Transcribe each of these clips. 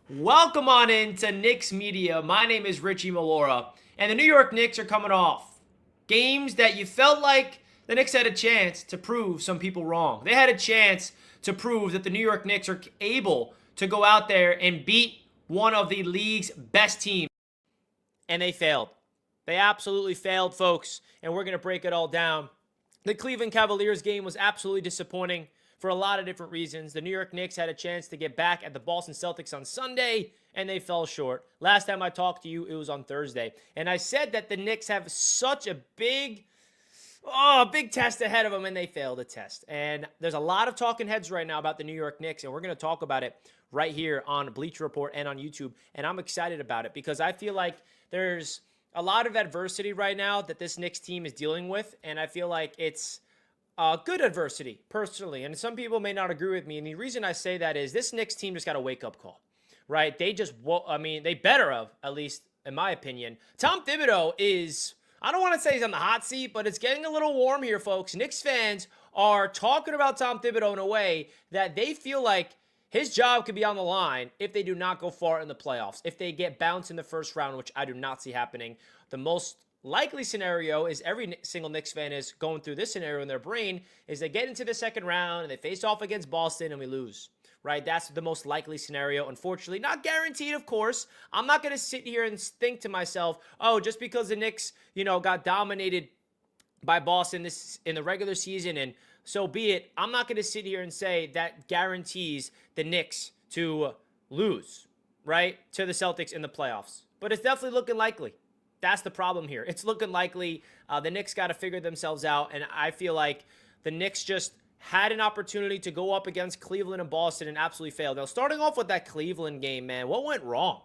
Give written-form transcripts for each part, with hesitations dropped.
Welcome on in to Knicks Media. My name is Richie Malora, and the New York Knicks are coming off games that you felt like the Knicks had a chance to prove some people wrong. They had a chance to prove that the New York Knicks are able to go out there and beat one of the league's best teams, and they failed. They absolutely failed, folks, and we're going to break it all down. The Cleveland Cavaliers game was absolutely disappointing for a lot of different reasons. The New York Knicks had a chance to get back at the Boston Celtics on Sunday, and they fell short. Last time I talked to you, it was on Thursday. And I said that the Knicks have such a big test ahead of them, and they failed the test. And there's a lot of talking heads right now about the New York Knicks, and we're going to talk about it right here on Bleacher Report and on YouTube. And I'm excited about it because I feel like there's a lot of adversity right now that this Knicks team is dealing with, and I feel like it's good adversity, personally. And some people may not agree with me. And the reason I say that is this Knicks team just got a wake-up call, right? They they better have, at least in my opinion. Tom Thibodeau is, I don't want to say he's on the hot seat, but it's getting a little warm here, folks. Knicks fans are talking about Tom Thibodeau in a way that they feel like his job could be on the line if they do not go far in the playoffs. If they get bounced in the first round, which I do not see happening. The most likely scenario is every single Knicks fan is going through this scenario in their brain is they get into the second round and they face off against Boston and we lose, right? That's the most likely scenario. Unfortunately, not guaranteed, of course. I'm not going to sit here and think to myself, oh, just because the Knicks, got dominated by Boston this in the regular season and so be it. I'm not going to sit here and say that guarantees the Knicks to lose, right, to the Celtics in the playoffs. But it's definitely looking likely. That's the problem here. It's looking likely. The Knicks got to figure themselves out, and I feel like the Knicks just had an opportunity to go up against Cleveland and Boston and absolutely failed. Now, starting off with that Cleveland game, man, what went wrong?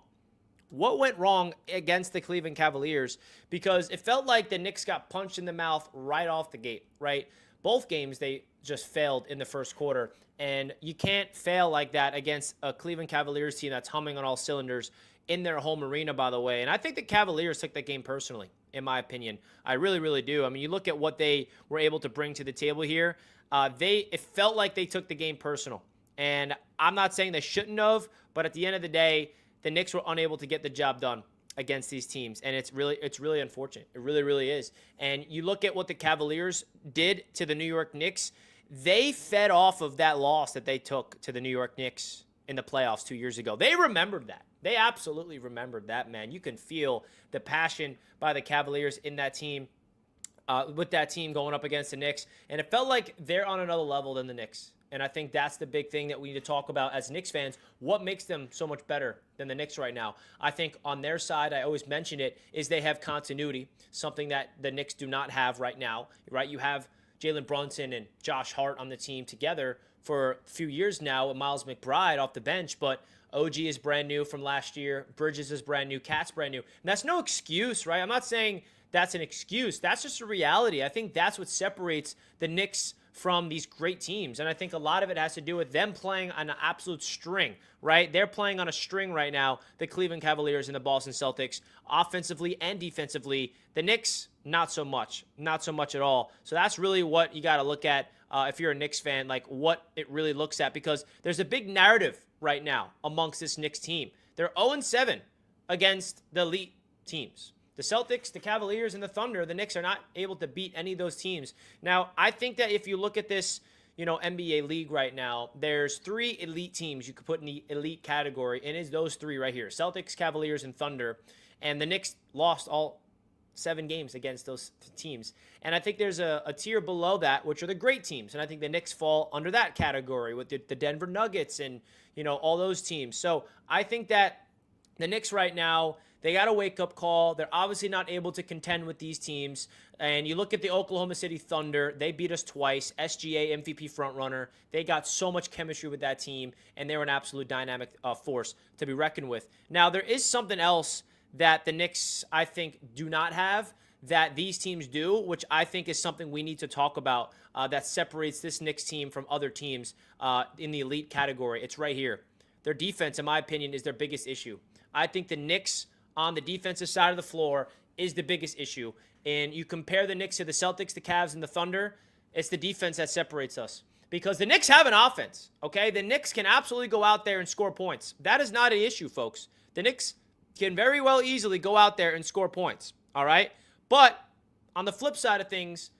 What went wrong against the Cleveland Cavaliers? Because it felt like the Knicks got punched in the mouth right off the gate, right? Both games, they just failed in the first quarter. And you can't fail like that against a Cleveland Cavaliers team that's humming on all cylinders in their home arena, by the way. And I think the Cavaliers took that game personally, in my opinion. I really, really do. I mean, you look at what they were able to bring to the table here. It felt like they took the game personal. And I'm not saying they shouldn't have, but at the end of the day, the Knicks were unable to get the job done against these teams, and it's really unfortunate. It really, really is. And you look at what the Cavaliers did to the New York Knicks. They fed off of that loss that they took to the New York Knicks in the playoffs 2 years ago. They remembered that. They absolutely remembered that, man. You can feel the passion by the Cavaliers in that team, with that team going up against the Knicks, and it felt like they're on another level than the Knicks. And I think that's the big thing that we need to talk about as Knicks fans. What makes them so much better than the Knicks right now? I think on their side, I always mention it, is they have continuity, something that the Knicks do not have right now, right? You have Jalen Brunson and Josh Hart on the team together for a few years now with Miles McBride off the bench, but OG is brand new from last year. Bridges is brand new. Cat's brand new. And that's no excuse, right? I'm not saying that's an excuse. That's just a reality. I think that's what separates the Knicks from these great teams. And I think a lot of it has to do with them playing on an absolute string, right? They're playing on a string right now, the Cleveland Cavaliers and the Boston Celtics, offensively and defensively. The Knicks, not so much. Not so much at all. So that's really what you got to look at if you're a Knicks fan, like what it really looks at, because there's a big narrative right now amongst this Knicks team. They're 0-7 against the elite teams. The Celtics, the Cavaliers, and the Thunder, the Knicks are not able to beat any of those teams. Now, I think that if you look at this, NBA league right now, there's three elite teams you could put in the elite category, and it's those three right here, Celtics, Cavaliers, and Thunder. And the Knicks lost all 7 games against those teams. And I think there's a tier below that, which are the great teams. And I think the Knicks fall under that category with the Denver Nuggets and, all those teams. So I think that the Knicks right now, they got a wake-up call. They're obviously not able to contend with these teams. And you look at the Oklahoma City Thunder. They beat us twice. SGA MVP frontrunner. They got so much chemistry with that team, and they were an absolute dynamic force to be reckoned with. Now, there is something else that the Knicks, I think, do not have that these teams do, which I think is something we need to talk about that separates this Knicks team from other teams in the elite category. It's right here. Their defense, in my opinion, is their biggest issue. I think the Knicks on the defensive side of the floor is the biggest issue. And you compare the Knicks to the Celtics, the Cavs, and the Thunder, it's the defense that separates us. because the Knicks have an offense, okay? The Knicks can absolutely go out there and score points. That is not an issue, folks. The Knicks can very well easily go out there and score points, all right? But on the flip side of things,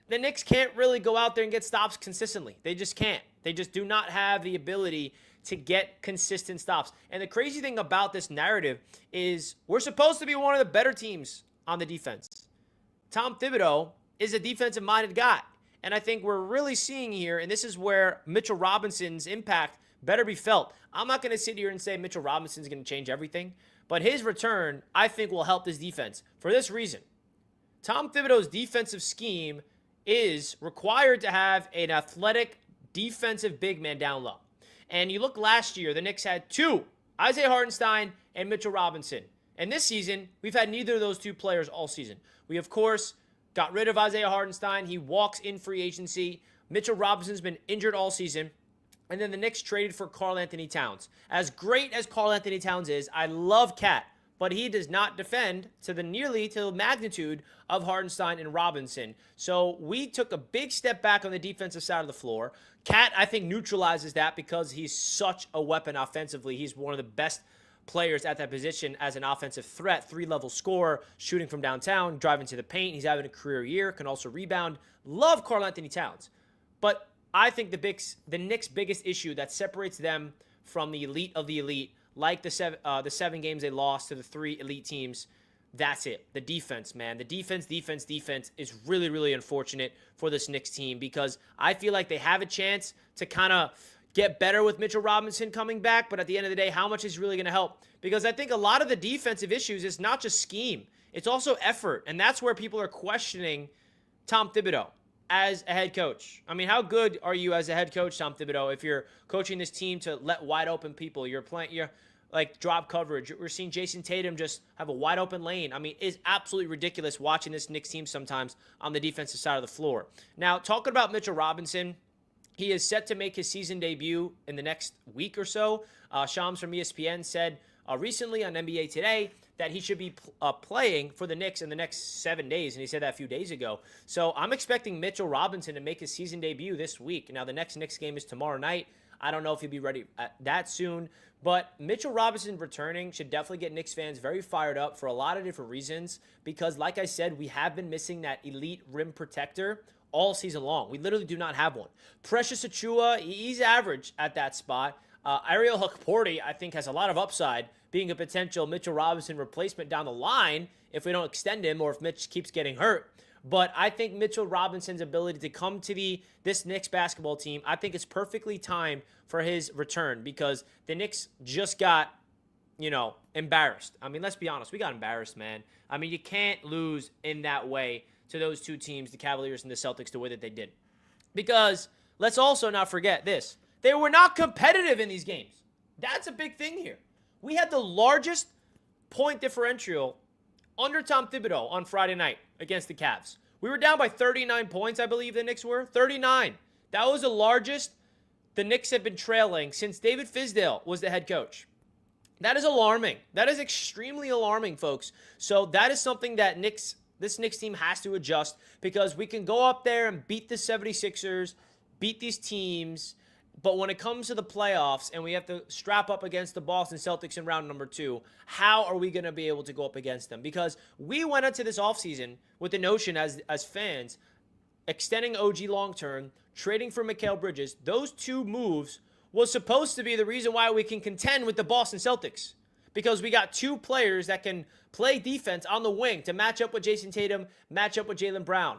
the Knicks can't really go out there and get stops consistently. They just can't. They just do not have the ability to get consistent stops. And the crazy thing about this narrative is we're supposed to be one of the better teams on the defense. Tom Thibodeau is a defensive-minded guy. And I think we're really seeing here, and this is where Mitchell Robinson's impact better be felt. I'm not going to sit here and say Mitchell Robinson's going to change everything, but his return, I think, will help this defense. For this reason, Tom Thibodeau's defensive scheme is required to have an athletic defensive big man down low. And you look last year, the Knicks had two, Isaiah Hartenstein and Mitchell Robinson. And this season, we've had neither of those two players all season. We, of course, got rid of Isaiah Hartenstein. He walks in free agency. Mitchell Robinson's been injured all season. And then the Knicks traded for Karl-Anthony Towns. As great as Karl-Anthony Towns is, I love Cat, but he does not defend to the magnitude of Hartenstein and Robinson. So we took a big step back on the defensive side of the floor. Cat, I think, neutralizes that because he's such a weapon offensively. He's one of the best players at that position as an offensive threat, 3-level scorer, shooting from downtown, driving to the paint. He's having a career year, can also rebound. Love Karl-Anthony Towns. But I think the Knicks' biggest issue that separates them from the elite of the elite, like the seven games they lost to the 3 elite teams, that's it. The defense, man. The defense is really, really unfortunate for this Knicks team because I feel like they have a chance to kind of get better with Mitchell Robinson coming back, but at the end of the day, how much is really going to help? Because I think a lot of the defensive issues is not just scheme. It's also effort, and that's where people are questioning Tom Thibodeau as a head coach. I mean, how good are you as a head coach, Tom Thibodeau, if you're coaching this team to let wide open people? You're like drop coverage. We're seeing Jason Tatum just have a wide open lane. I mean, it's absolutely ridiculous watching this Knicks team sometimes on the defensive side of the floor. Now, talking about Mitchell Robinson, he is set to make his season debut in the next week or so. Shams from ESPN said recently on NBA Today that he should be playing for the Knicks in the next 7 days, and he said that a few days ago. So I'm expecting Mitchell Robinson to make his season debut this week. Now, the next Knicks game is tomorrow night. I don't know if he'll be ready that soon, but Mitchell Robinson returning should definitely get Knicks fans very fired up for a lot of different reasons because, like I said, we have been missing that elite rim protector all season long. We literally do not have one. Precious Achiuwa, he's average at that spot. Ariel Hukporti, I think, has a lot of upside, being a potential Mitchell Robinson replacement down the line if we don't extend him or if Mitch keeps getting hurt. But I think Mitchell Robinson's ability to come to this Knicks basketball team, I think it's perfectly timed for his return because the Knicks just got, embarrassed. I mean, let's be honest. We got embarrassed, man. I mean, you can't lose in that way to those two teams, the Cavaliers and the Celtics, the way that they did. Because let's also not forget this. They were not competitive in these games. That's a big thing here. We had the largest point differential under Tom Thibodeau on Friday night against the Cavs. We were down by 39 points, I believe the Knicks were. 39. That was the largest the Knicks have been trailing since David Fizdale was the head coach. That is alarming. That is extremely alarming, folks. So that is something that this Knicks team has to adjust because we can go up there and beat the 76ers, beat these teams, but when it comes to the playoffs and we have to strap up against the Boston Celtics in round number 2, how are we going to be able to go up against them? Because we went into this offseason with the notion as fans, extending OG long-term, trading for Mikal Bridges, those two moves was supposed to be the reason why we can contend with the Boston Celtics. Because we got two players that can play defense on the wing to match up with Jason Tatum, match up with Jaylen Brown.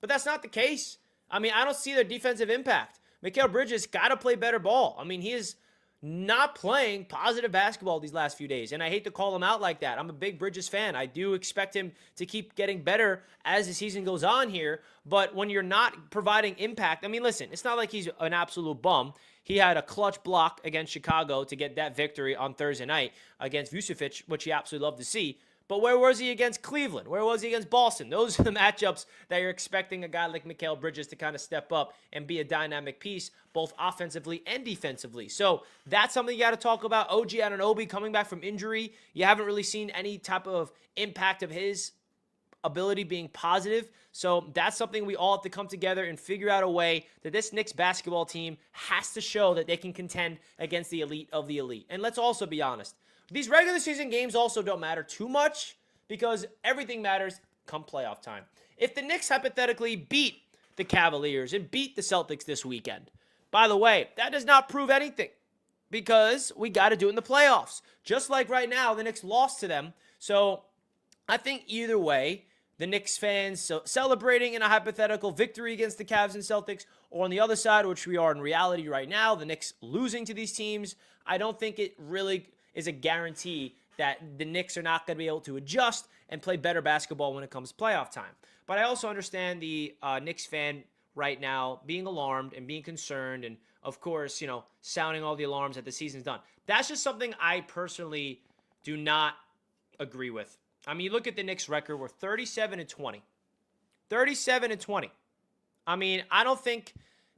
But that's not the case. I mean, I don't see their defensive impact. Mikal Bridges got to play better ball. I mean, he is not playing positive basketball these last few days, and I hate to call him out like that. I'm a big Bridges fan. I do expect him to keep getting better as the season goes on here, but when you're not providing impact, I mean, listen, it's not like he's an absolute bum. He had a clutch block against Chicago to get that victory on Thursday night against Vucevic, which he absolutely loved to see. But where was he against Cleveland? Where was he against Boston? Those are the matchups that you're expecting a guy like Mikal Bridges to kind of step up and be a dynamic piece, both offensively and defensively. So that's something you got to talk about. OG Anunoby coming back from injury. You haven't really seen any type of impact of his ability being positive. So that's something we all have to come together and figure out a way that this Knicks basketball team has to show that they can contend against the elite of the elite. And let's also be honest. These regular season games also don't matter too much because everything matters come playoff time. If the Knicks hypothetically beat the Cavaliers and beat the Celtics this weekend, by the way, that does not prove anything because we got to do it in the playoffs. Just like right now, the Knicks lost to them. So I think either way, the Knicks fans celebrating in a hypothetical victory against the Cavs and Celtics, or on the other side, which we are in reality right now, the Knicks losing to these teams, I don't think it really is a guarantee that the Knicks are not going to be able to adjust and play better basketball when it comes to playoff time. But I also understand the Knicks fan right now being alarmed and being concerned and, of course, sounding all the alarms that the season's done. That's just something I personally do not agree with. I mean, you look at the Knicks record, we're 37-20. 37-20. I mean, I don't think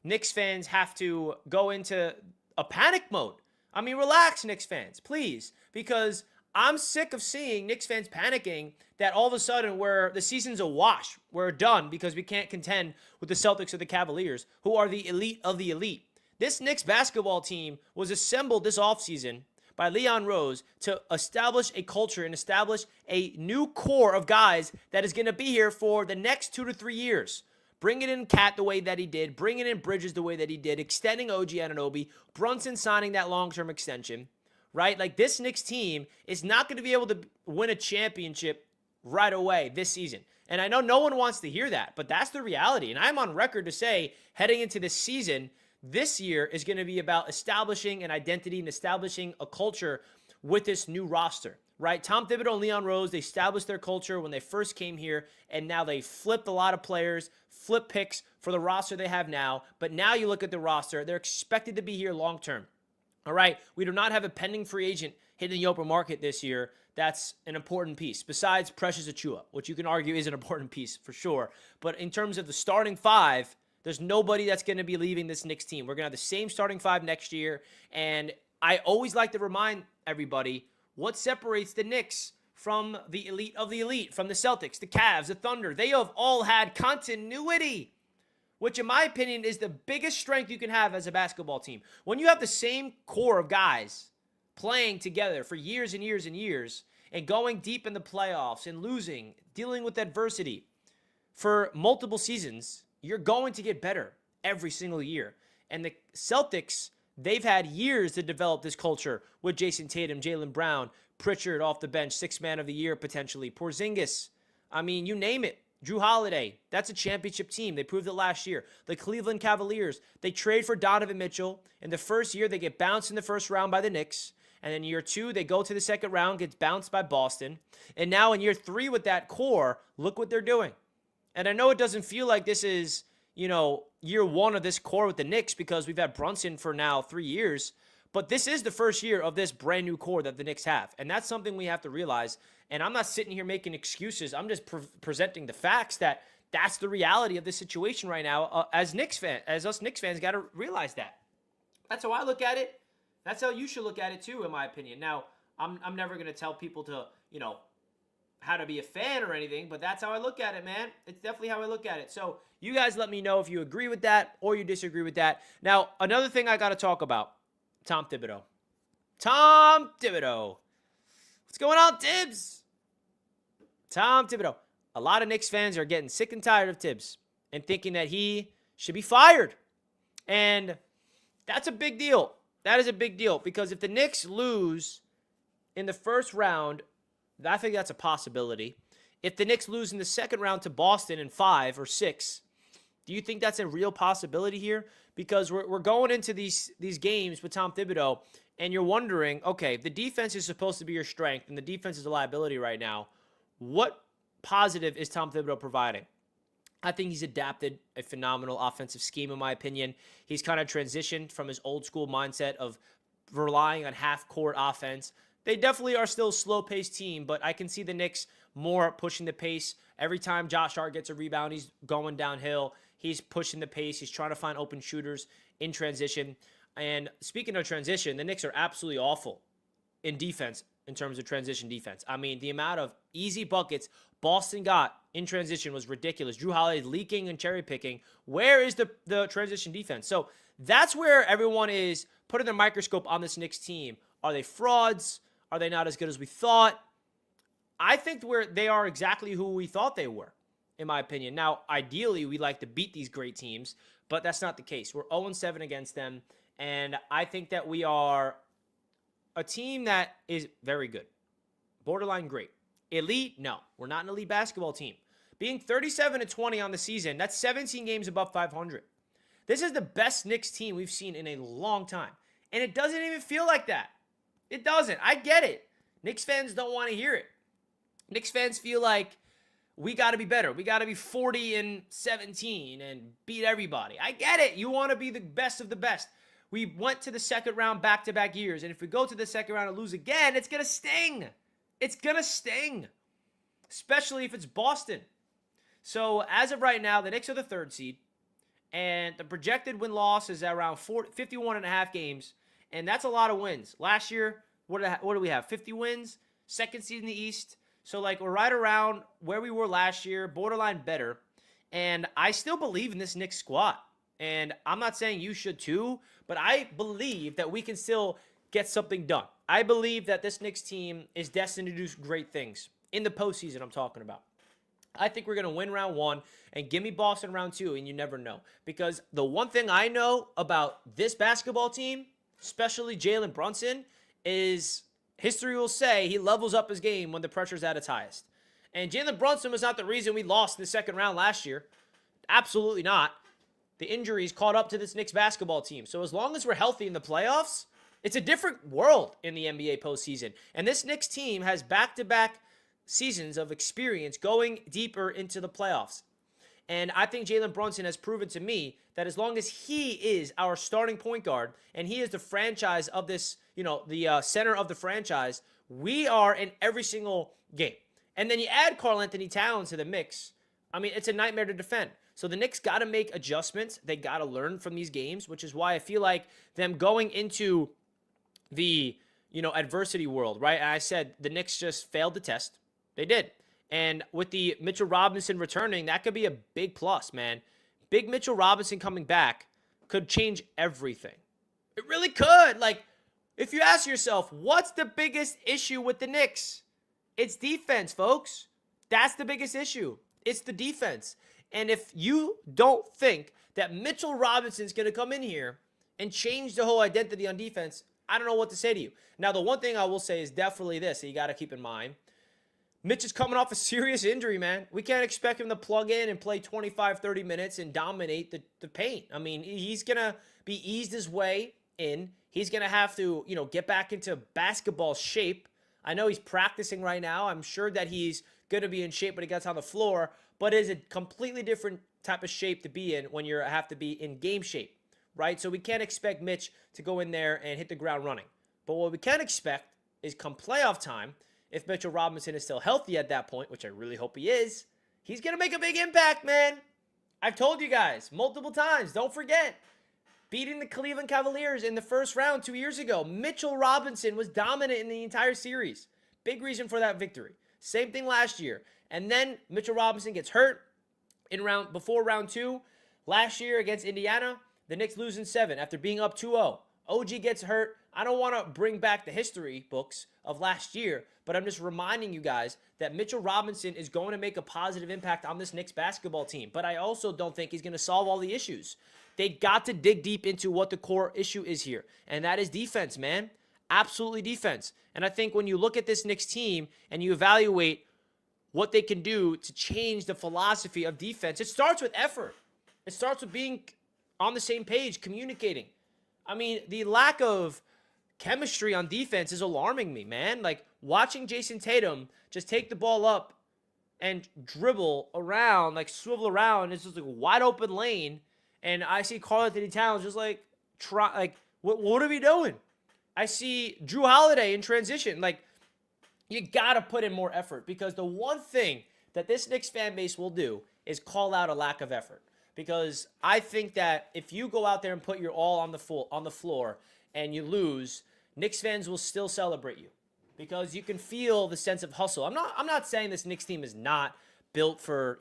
Knicks fans have to go into a panic mode. I mean, relax, Knicks fans, please, because I'm sick of seeing Knicks fans panicking that all of a sudden the season's a wash. We're done because we can't contend with the Celtics or the Cavaliers, who are the elite of the elite. This Knicks basketball team was assembled this offseason by Leon Rose to establish a culture and establish a new core of guys that is going to be here for the next 2 to 3 years. Bringing in Cat the way that he did, bringing in Bridges the way that he did, extending OG Anunoby, Brunson signing that long-term extension, right? Like, this Knicks team is not going to be able to win a championship right away this season. And I know no one wants to hear that, but that's the reality. And I'm on record to say, heading into this season, this year is going to be about establishing an identity and establishing a culture with this new roster, right? Tom Thibodeau and Leon Rose, they established their culture when they first came here, and now they flipped a lot of players, flip picks for the roster they have now. But now you look at the roster, they're expected to be here long term. All right, we do not have a pending free agent hitting the open market this year. That's an important piece, besides Precious Achiuwa, which you can argue is an important piece for sure. But in terms of the starting five, there's nobody that's going to be leaving this Knicks team. We're going to have the same starting five next year. And I always like to remind everybody what separates the Knicks from the elite of the elite, from the Celtics, the Cavs, the Thunder. They have all had continuity, which in my opinion is the biggest strength you can have as a basketball team. When you have the same core of guys playing together for years and years and years and going deep in the playoffs and losing, dealing with adversity for multiple seasons, you're going to get better every single year. And the Celtics, they've had years to develop this culture with Jason Tatum, Jaylen Brown, Pritchard off the bench, sixth man of the year potentially, Porzingis. I mean, you name it. Drew Holiday, that's a championship team. They proved it last year. The Cleveland Cavaliers, they trade for Donovan Mitchell. In the first year, they get bounced in the first round by the Knicks. And then year two, they go to the second round, gets bounced by Boston. And now in year three with that core, look what they're doing. And I know it doesn't feel like this is, year one of this core with the Knicks because we've had Brunson for now 3 years. But this is the first year of this brand new core that the Knicks have. And that's something we have to realize. And I'm not sitting here making excuses. I'm just presenting the facts that that's the reality of this situation right now. As us Knicks fans, got to realize that. That's how I look at it. That's how you should look at it too, in my opinion. Now, I'm never going to tell people to, how to be a fan or anything, but that's how I look at it, man. It's definitely how I look at it. So you guys let me know if you agree with that or you disagree with that. Now, another thing I got to talk about, Tom Thibodeau. Tom Thibodeau. What's going on, Tibbs? Tom Thibodeau. A lot of Knicks fans are getting sick and tired of Tibbs and thinking that he should be fired. And that's a big deal. That is a big deal because if the Knicks lose in the first round, I think that's a possibility. If the Knicks lose in the second round to Boston in 5 or 6, do you think that's a real possibility here? Because we're going into these games with Tom Thibodeau, and you're wondering, okay, the defense is supposed to be your strength, and the defense is a liability right now. What positive is Tom Thibodeau providing? I think he's adapted a phenomenal offensive scheme, in my opinion. He's kind of transitioned from his old school mindset of relying on half-court offense. They definitely are still a slow-paced team, but I can see the Knicks more pushing the pace. Every time Josh Hart gets a rebound, he's going downhill. He's pushing the pace. He's trying to find open shooters in transition. And speaking of transition, the Knicks are absolutely awful in defense in terms of transition defense. I mean, the amount of easy buckets Boston got in transition was ridiculous. Drew Holiday leaking and cherry picking. Where is the transition defense? So that's where everyone is putting their microscope on this Knicks team. Are they frauds? Are they not as good as we thought? I think they are exactly who we thought they were, in my opinion. Now, ideally, we like to beat these great teams, but that's not the case. We're 0-7 against them, and I think that we are a team that is very good. Borderline great. Elite? No. We're not an elite basketball team. Being 37-20 on the season, that's 17 games above 500. This is the best Knicks team we've seen in a long time, and it doesn't even feel like that. It doesn't. I get it. Knicks fans don't want to hear it. Knicks fans feel like we got to be better. We got to be 40-17 and beat everybody. I get it. You want to be the best of the best. We went to the second round back-to-back years, and if we go to the second round and lose again, it's going to sting. It's going to sting, especially if it's Boston. So as of right now, the Knicks are the 3rd seed, and the projected win-loss is around 51.5 games, and that's a lot of wins. Last year, what do we have? 50 wins, 2nd seed in the East. So, we're right around where we were last year, borderline better. And I still believe in this Knicks squad. And I'm not saying you should too, but I believe that we can still get something done. I believe that this Knicks team is destined to do great things. In the postseason, I'm talking about. I think we're going to win round 1 and give me Boston round 2, and you never know. Because the one thing I know about this basketball team, especially Jalen Brunson, is history will say he levels up his game when the pressure's at its highest. And Jalen Brunson was not the reason we lost in the second round last year. Absolutely not. The injuries caught up to this Knicks basketball team. So as long as we're healthy in the playoffs, it's a different world in the NBA postseason. And this Knicks team has back-to-back seasons of experience going deeper into the playoffs. And I think Jalen Brunson has proven to me that as long as he is our starting point guard and he is the franchise of this, the center of the franchise, we are in every single game. And then you add Karl Anthony Towns to the mix. I mean, it's a nightmare to defend. So the Knicks got to make adjustments. They got to learn from these games, which is why I feel like them going into the, adversity world, right? And I said the Knicks just failed the test. They did. And with the Mitchell Robinson returning, that could be a big plus, man. Big Mitchell Robinson coming back could change everything. It really could. If you ask yourself, what's the biggest issue with the Knicks? It's defense, folks. That's the biggest issue. It's the defense. And if you don't think that Mitchell Robinson's going to come in here and change the whole identity on defense, I don't know what to say to you. Now, the one thing I will say is definitely this that you got to keep in mind. Mitch is coming off a serious injury, man. We can't expect him to plug in and play 25, 30 minutes and dominate the paint. I mean, he's going to be eased his way in. He's going to have to, get back into basketball shape. I know he's practicing right now. I'm sure that he's going to be in shape when he gets on the floor, but it is a completely different type of shape to be in when you have to be in game shape, right? So we can't expect Mitch to go in there and hit the ground running. But what we can expect is come playoff time, if Mitchell Robinson is still healthy at that point, which I really hope he is, he's going to make a big impact, man. I've told you guys multiple times, don't forget, beating the Cleveland Cavaliers in the first round 2 years ago, Mitchell Robinson was dominant in the entire series. Big reason for that victory. Same thing last year. And then Mitchell Robinson gets hurt before round 2. Last year against Indiana, the Knicks lose in 7 after being up 2-0. OG gets hurt. I don't want to bring back the history books of last year, but I'm just reminding you guys that Mitchell Robinson is going to make a positive impact on this Knicks basketball team. But I also don't think he's going to solve all the issues. They got to dig deep into what the core issue is here, and that is defense, man. Absolutely defense. And I think when you look at this Knicks team and you evaluate what they can do to change the philosophy of defense, it starts with effort. It starts with being on the same page, communicating. I mean, the lack of chemistry on defense is alarming me, man. Watching Jason Tatum just take the ball up and dribble around, swivel around, it's just a wide open lane. And I see Karl Anthony Towns just what are we doing? I see Drew Holiday in transition. You got to put in more effort, because the one thing that this Knicks fan base will do is call out a lack of effort. Because I think that if you go out there and put your all on the floor and you lose, Knicks fans will still celebrate you. because you can feel the sense of hustle. I'm not saying this Knicks team is not built for,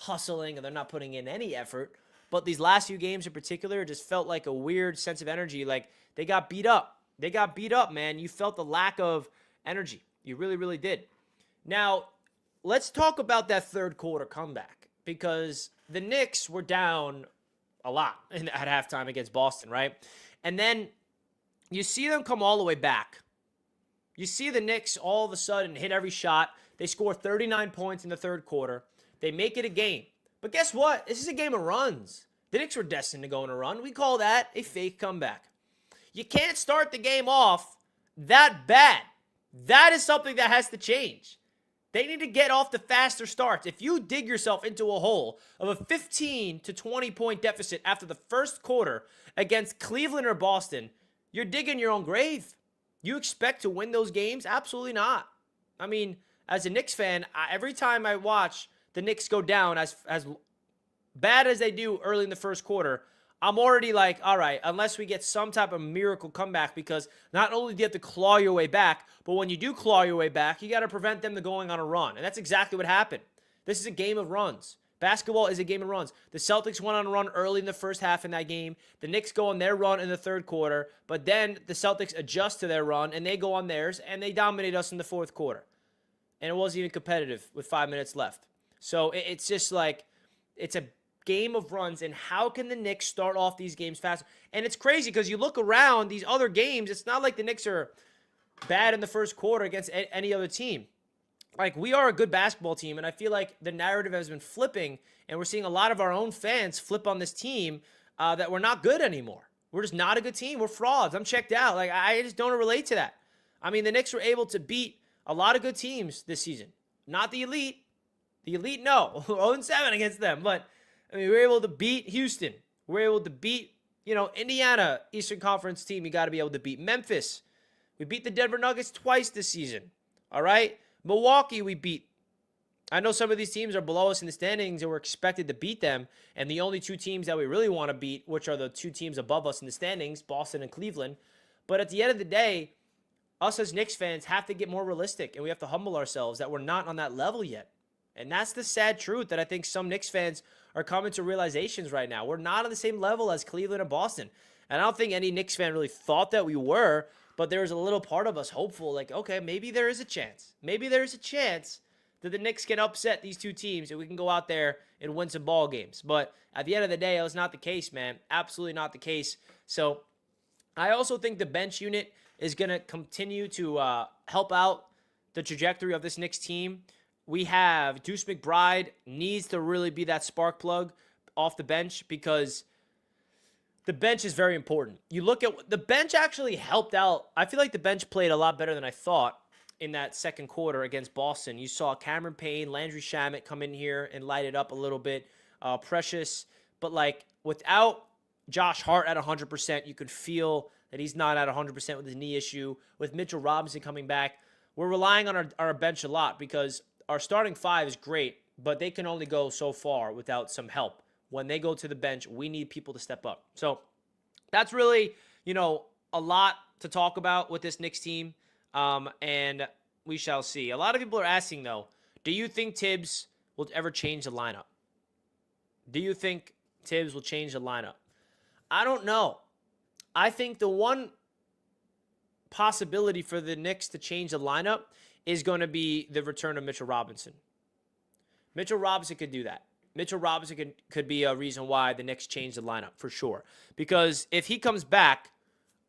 hustling and they're not putting in any effort, but these last few games in particular just felt like a weird sense of energy. Like they got beat up. They got beat up, man. You felt the lack of energy. You really, really did. Now, let's talk about that third quarter comeback, because the Knicks were down a lot at halftime against Boston, right? And then you see them come all the way back. You see the Knicks all of a sudden hit every shot. They score 39 points in the third quarter. They make it a game. But guess what? This is a game of runs. The Knicks were destined to go on a run. We call that a fake comeback. You can't start the game off that bad. That is something that has to change. They need to get off the faster starts. If you dig yourself into a hole of a 15 to 20 point deficit after the first quarter against Cleveland or Boston, you're digging your own grave. You expect to win those games? Absolutely not. I mean, as a Knicks fan, every time I watch the Knicks go down as bad as they do early in the first quarter, I'm already like, all right, unless we get some type of miracle comeback, because not only do you have to claw your way back, but when you do claw your way back, you got to prevent them from going on a run. And that's exactly what happened. This is a game of runs. Basketball is a game of runs. The Celtics went on a run early in the first half in that game. The Knicks go on their run in the third quarter, but then the Celtics adjust to their run, and they go on theirs, and they dominate us in the fourth quarter. And it wasn't even competitive with 5 minutes left. So it's just like, it's a game of runs, and how can the Knicks start off these games fast? And it's crazy because you look around these other games, it's not like the Knicks are bad in the first quarter against any other team. Like, we are a good basketball team, and I feel like the narrative has been flipping, and we're seeing a lot of our own fans flip on this team that we're not good anymore. We're just not a good team. We're frauds. I'm checked out. Like, I just don't relate to that. I mean, the Knicks were able to beat a lot of good teams this season. Not the elite. The elite, no. 0-7 against them. But, I mean, we were able to beat Houston. We were able to beat, Indiana, Eastern Conference team. You got to be able to beat Memphis. We beat the Denver Nuggets twice this season. All right? Milwaukee, we beat. I know some of these teams are below us in the standings, and we're expected to beat them. And the only two teams that we really want to beat, which are the two teams above us in the standings, Boston and Cleveland. But at the end of the day, us as Knicks fans have to get more realistic, and we have to humble ourselves that we're not on that level yet. And that's the sad truth that I think some Knicks fans are coming to realizations right now. We're not on the same level as Cleveland and Boston. And I don't think any Knicks fan really thought that we were, but there was a little part of us hopeful, like, okay, maybe there is a chance. Maybe there's a chance that the Knicks can upset these two teams and we can go out there and win some ball games. But at the end of the day, it was not the case, man. Absolutely not the case. So I also think the bench unit is going to continue to help out the trajectory of this Knicks team. We have Deuce McBride needs to really be that spark plug off the bench, because the bench is very important. You look at the bench actually helped out. I feel like the bench played a lot better than I thought in that second quarter against Boston. You saw Cameron Payne, Landry Shamet come in here and light it up a little bit. Precious. But like without Josh Hart at 100%, you could feel that he's not at 100% with his knee issue. With Mitchell Robinson coming back, we're relying on our bench a lot, because our starting five is great, but they can only go so far without some help. When they go to the bench, we need people to step up. So that's really, a lot to talk about with this Knicks team, and we shall see. A lot of people are asking, though, do you think Tibbs will ever change the lineup? Do you think Tibbs will change the lineup? I don't know. I think the one possibility for the Knicks to change the lineup is going to be the return of Mitchell Robinson. Mitchell Robinson could do that. Mitchell Robinson could be a reason why the Knicks change the lineup, for sure. Because if he comes back,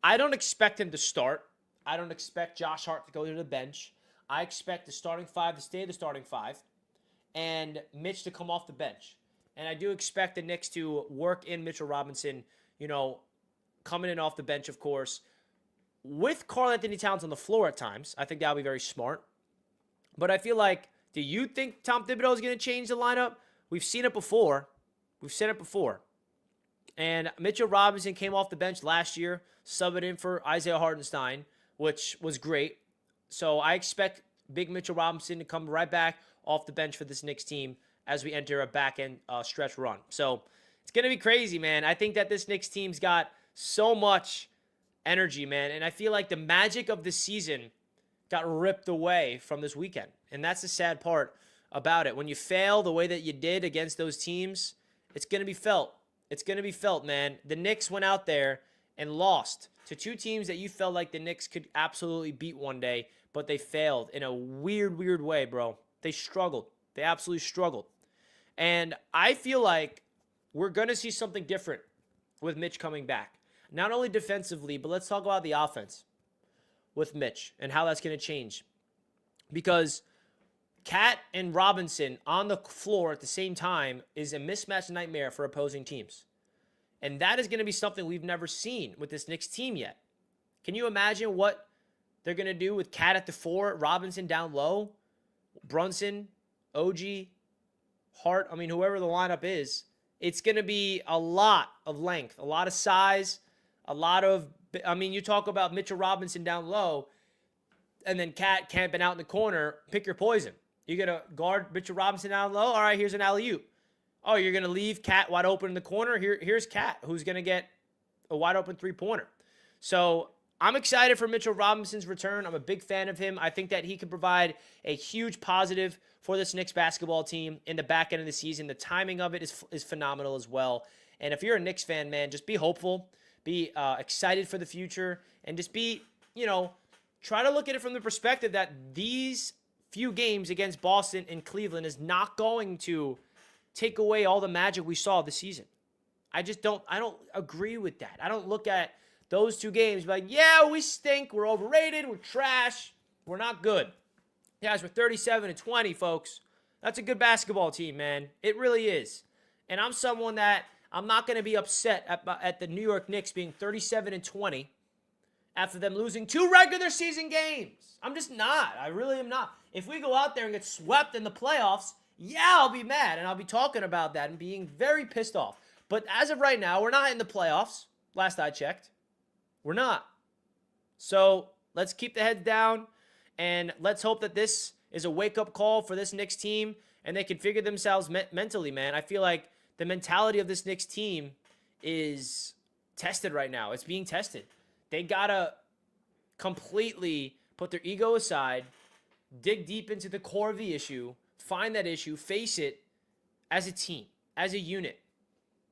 I don't expect him to start. I don't expect Josh Hart to go to the bench. I expect the starting five to stay the starting five and Mitch to come off the bench. And I do expect the Knicks to work in Mitchell Robinson, coming in off the bench, of course, with Karl-Anthony Towns on the floor at times. I think that would be very smart. But I feel like, do you think Tom Thibodeau is going to change the lineup? We've seen it before. And Mitchell Robinson came off the bench last year, subbed in for Isaiah Hartenstein, which was great. So I expect big Mitchell Robinson to come right back off the bench for this Knicks team as we enter a back-end stretch run. So it's going to be crazy, man. I think that this Knicks team's got so much energy, man. And I feel like the magic of the season got ripped away from this weekend. And that's the sad part about it. When you fail the way that you did against those teams, it's going to be felt. It's going to be felt, man. The Knicks went out there and lost to two teams that you felt like the Knicks could absolutely beat one day, but they failed in a weird, weird way, bro. They struggled. They absolutely struggled. And I feel like we're going to see something different with Mitch coming back. Not only defensively, but let's talk about the offense with Mitch and how that's going to change. Because Cat and Robinson on the floor at the same time is a mismatch nightmare for opposing teams. And that is going to be something we've never seen with this Knicks team yet. Can you imagine what they're going to do with Cat at the 4, Robinson down low, Brunson, OG, Hart, whoever the lineup is? It's going to be a lot of length, a lot of size, a lot of, you talk about Mitchell Robinson down low, and then Cat camping out in the corner, pick your poison. You're going to guard Mitchell Robinson down low? All right, here's an alley-oop. Oh, you're going to leave Cat wide open in the corner? Here's Cat, who's going to get a wide open three-pointer. So I'm excited for Mitchell Robinson's return. I'm a big fan of him. I think that he can provide a huge positive for this Knicks basketball team in the back end of the season. The timing of it is phenomenal as well. And if you're a Knicks fan, man, just be hopeful, be excited for the future, and just be, try to look at it from the perspective that these few games against Boston and Cleveland is not going to take away all the magic we saw this season. I don't agree with that. I don't look at those two games like, yeah, we stink, we're overrated, we're trash, we're not good. Guys, we're 37-20, folks. That's a good basketball team, man. It really is. And I'm someone that I'm not going to be upset at the New York Knicks being 37-20 after them losing 2 regular season games. I'm just not. I really am not. If we go out there and get swept in the playoffs, yeah, I'll be mad, and I'll be talking about that and being very pissed off. But as of right now, we're not in the playoffs, last I checked. We're not. So let's keep the heads down, and let's hope that this is a wake-up call for this Knicks team, and they can figure themselves mentally, man. I feel like the mentality of this Knicks team is tested right now. It's being tested. They got to completely put their ego aside, dig deep into the core of the issue, find that issue, face it as a team, as a unit.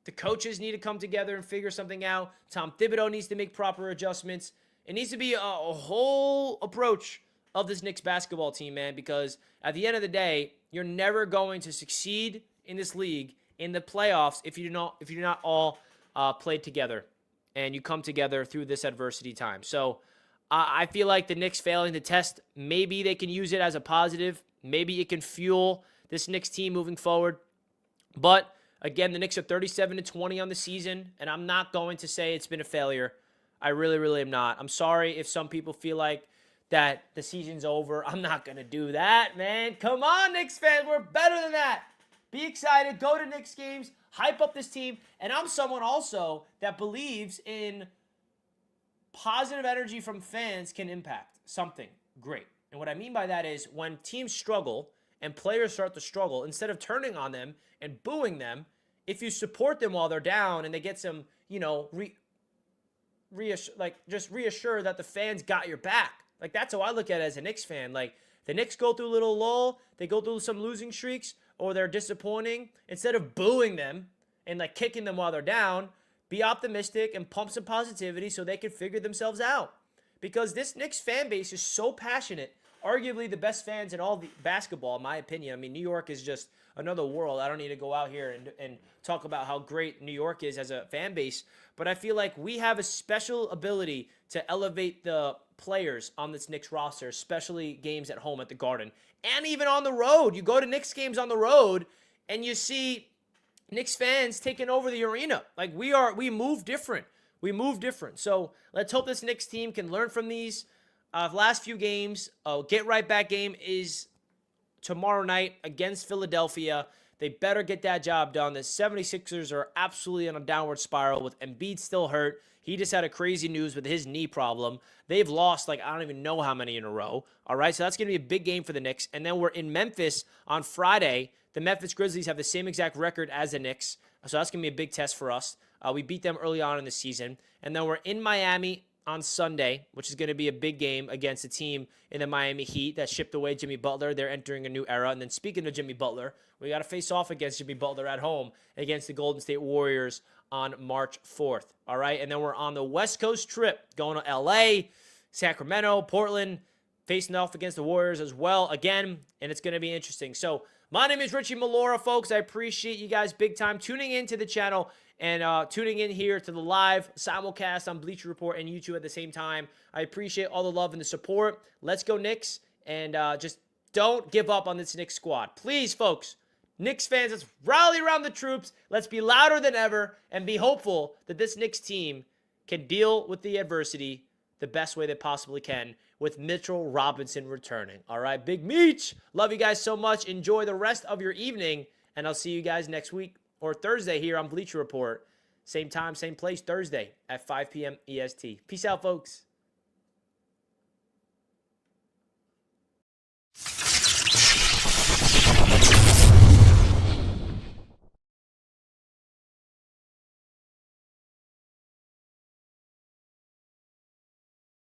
The coaches need to come together and figure something out. Tom Thibodeau needs to make proper adjustments. It needs to be a whole approach of this Knicks basketball team, man, because at the end of the day, you're never going to succeed in this league in the playoffs if you do not all play together and you come together through this adversity time. So I feel like the Knicks failing the test, maybe they can use it as a positive. Maybe it can fuel this Knicks team moving forward. But again, the Knicks are 37-20 on the season, and I'm not going to say it's been a failure. I really, really am not. I'm sorry if some people feel like that the season's over. I'm not going to do that, man. Come on, Knicks fans. We're better than that. Be excited. Go to Knicks games. Hype up this team. And I'm someone also that believes in positive energy from fans can impact something great. And what I mean by that is when teams struggle and players start to struggle, instead of turning on them and booing them, if you support them while they're down and they get some, reassure that the fans got your back. Like, that's how I look at it as a Knicks fan. Like, the Knicks go through a little lull, they go through some losing streaks, or they're disappointing. Instead of booing them and, kicking them while they're down, be optimistic and pump some positivity so they can figure themselves out. Because this Knicks fan base is so passionate, arguably the best fans in all the basketball, in my opinion. New York is just another world. I don't need to go out here and talk about how great New York is as a fan base, but I feel like we have a special ability to elevate the players on this Knicks roster, especially games at home at the Garden, and even on the road. You go to Knicks games on the road, and you see Knicks fans taking over the arena. We move different. We move different. So let's hope this Knicks team can learn from these last few games. Get right back game is tomorrow night against Philadelphia. They better get that job done. The 76ers are absolutely on a downward spiral with Embiid still hurt. He just had a crazy news with his knee problem. They've lost I don't even know how many in a row. All right, so that's going to be a big game for the Knicks. And then we're in Memphis on Friday. The Memphis Grizzlies have the same exact record as the Knicks, so that's going to be a big test for us. We beat them early on in the season. And then we're in Miami on Sunday, which is going to be a big game against a team in the Miami Heat that shipped away Jimmy Butler. They're entering a new era. And then speaking of Jimmy Butler, we got to face off against Jimmy Butler at home against the Golden State Warriors on March 4th. All right, and then we're on the West Coast trip, going to LA, Sacramento, Portland, facing off against the Warriors as well again, and it's going to be interesting. So my name is Richie Malora, folks. I appreciate you guys big time tuning into the channel and tuning in here to the live simulcast on Bleacher Report and YouTube at the same time. I appreciate all the love and the support. Let's go Knicks, and just don't give up on this Knicks squad. Please, folks, Knicks fans, let's rally around the troops. Let's be louder than ever and be hopeful that this Knicks team can deal with the adversity the best way they possibly can with Mitchell Robinson returning. All right, Big Meech. Love you guys so much. Enjoy the rest of your evening, and I'll see you guys next week or Thursday here on Bleacher Report. Same time, same place, Thursday at 5 p.m. EST. Peace out, folks.